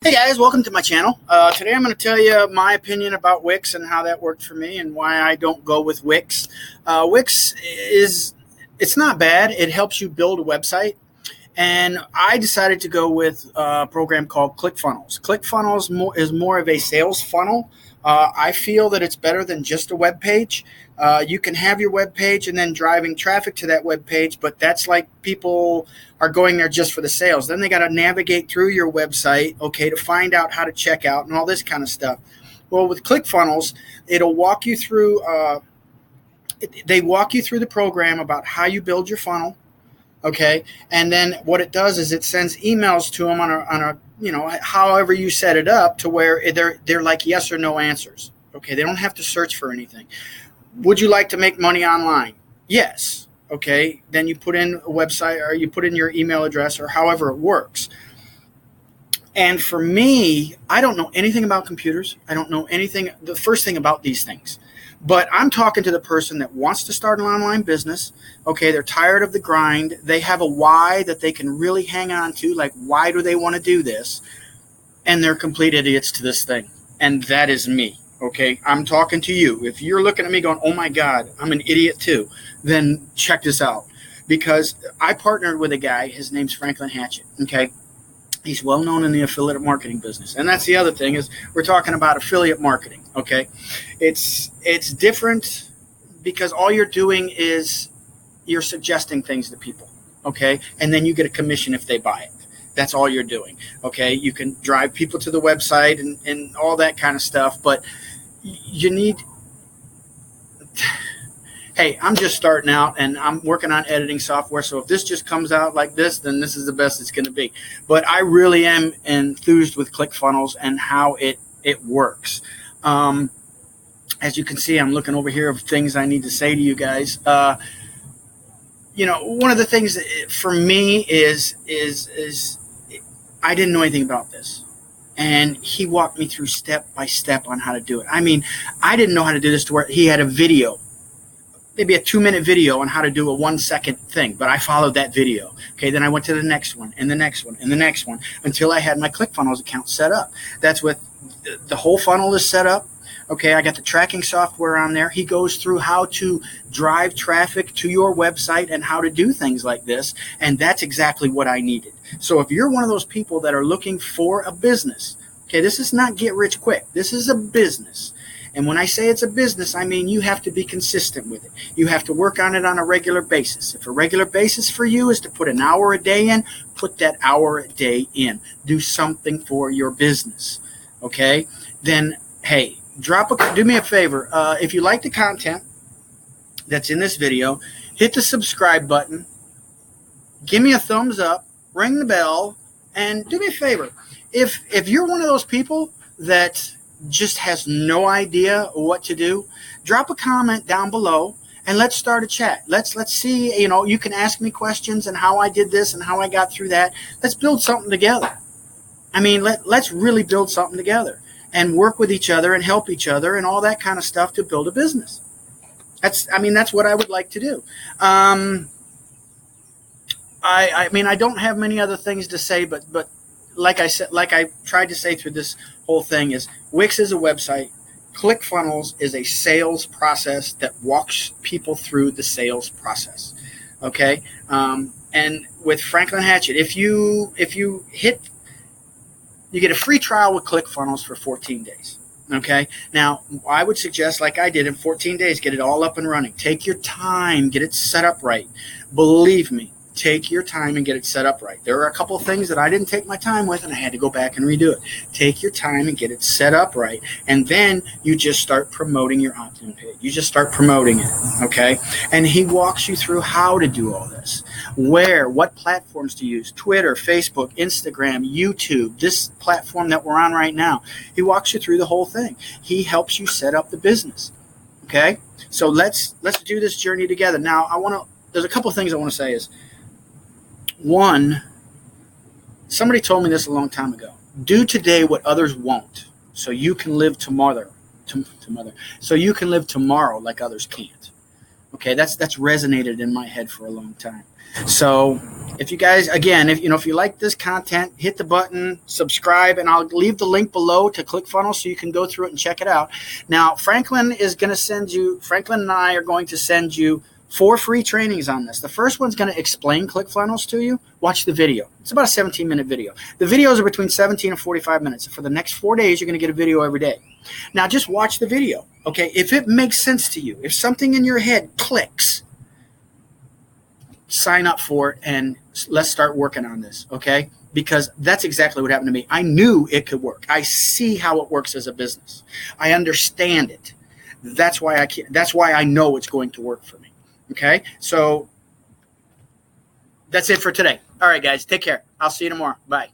Hey guys, welcome to my channel. Today I'm going to tell you my opinion about Wix and how that worked for me and why I don't go with Wix. Wix it's not bad. It helps you build a website. And I decided to go with a program called ClickFunnels. ClickFunnels is more of a sales funnel. I feel that it's better than just a web page. You can have your web page and then driving traffic to that web page, but that's like people are going there just for the sales. Then they got to navigate through your website, okay, to find out how to check out and all this kind of stuff. Well, with ClickFunnels, it'll walk you through. They walk you through the program about how you build your funnel. Okay, and then what it does is it sends emails to them on a however you set it up to where they're like yes or no answers. Okay, they don't have to search for anything. Would you like to make money online? Yes. Okay, then you put in a website or you put in your email address or however it works. And for me, I don't know anything about computers. I don't know anything, the first thing about these things. But I'm talking to the person that wants to start an online business. Okay, they're tired of the grind. They have a why that they can really hang on to. Like, why do they want to do this? And they're complete idiots to this thing. And that is me. Okay, I'm talking to you. If you're looking at me going, oh my God, I'm an idiot too, then check this out. Because I partnered with a guy, his name's Franklin Hatchett. Okay. He's well known in the affiliate marketing business. And that's the other thing is we're talking about affiliate marketing. Okay. It's different because all you're doing is you're suggesting things to people. Okay. And then you get a commission if they buy it. That's all you're doing. Okay. You can drive people to the website and all that kind of stuff, but you need, hey, I'm just starting out and I'm working on editing software. So if this just comes out like this, then this is the best it's going to be. But I really am enthused with ClickFunnels and how it works. As you can see, I'm looking over here of things I need to say to you guys. One of the things for me is I didn't know anything about this. And he walked me through step by step on how to do it. I mean, I didn't know how to do this to where he had a video. Maybe a 2-minute video on how to do a 1-second thing, but I followed that video. Okay, then I went to the next one and the next one and the next one until I had my ClickFunnels account set up. That's what the whole funnel is set up. Okay, I got the tracking software on there. He goes through how to drive traffic to your website and how to do things like this, and that's exactly what I needed. So if you're one of those people that are looking for a business, okay, this is not get rich quick. This is a business. And when I say it's a business, I mean you have to be consistent with it. You have to work on it on a regular basis. If a regular basis for you is to put an hour a day in, put that hour a day in. Do something for your business. Okay? Then, hey, do me a favor. If you like the content that's in this video, hit the subscribe button. Give me a thumbs up. Ring the bell. And do me a favor. If you're one of those people that just has no idea what to do, drop a comment down below and let's start a chat. Let's see, you can ask me questions and how I did this and how I got through that. Let's build something together. I mean, let's really build something together and work with each other and help each other and all that kind of stuff to build a business. That's what I would like to do. I don't have many other things to say, but like I said, like I tried to say through this whole thing is Wix is a website. ClickFunnels is a sales process that walks people through the sales process. Okay. And with Franklin Hatchett, if you get a free trial with ClickFunnels for 14 days. Okay. Now I would suggest, like I did in 14 days, get it all up and running. Take your time, get it set up right. Believe me. Take your time and get it set up right. There are a couple of things that I didn't take my time with and I had to go back and redo it. Take your time and get it set up right. And then you just start promoting your opt-in page. You just start promoting it, okay? And he walks you through how to do all this. What platforms to use, Twitter, Facebook, Instagram, YouTube, this platform that we're on right now. He walks you through the whole thing. He helps you set up the business, okay? So let's do this journey together. Now, there's a couple of things I want to say is, one, somebody told me this a long time ago. Do today what others won't, so you can live tomorrow. So you can live tomorrow like others can't. Okay, that's resonated in my head for a long time. So if you guys, again, if you like this content, hit the button, subscribe, and I'll leave the link below to ClickFunnels so you can go through it and check it out. Now, Franklin and I are going to send you 4 free trainings on this. The first one's going to explain ClickFunnels to you. Watch the video. It's about a 17-minute video. The videos are between 17 and 45 minutes. For the next 4 days, you're going to get a video every day. Now, just watch the video, okay? If it makes sense to you, if something in your head clicks, sign up for it and let's start working on this, okay? Because that's exactly what happened to me. I knew it could work. I see how it works as a business. I understand it. That's why I know it's going to work for me. Okay? So that's it for today. All right, guys, take care. I'll see you tomorrow. Bye.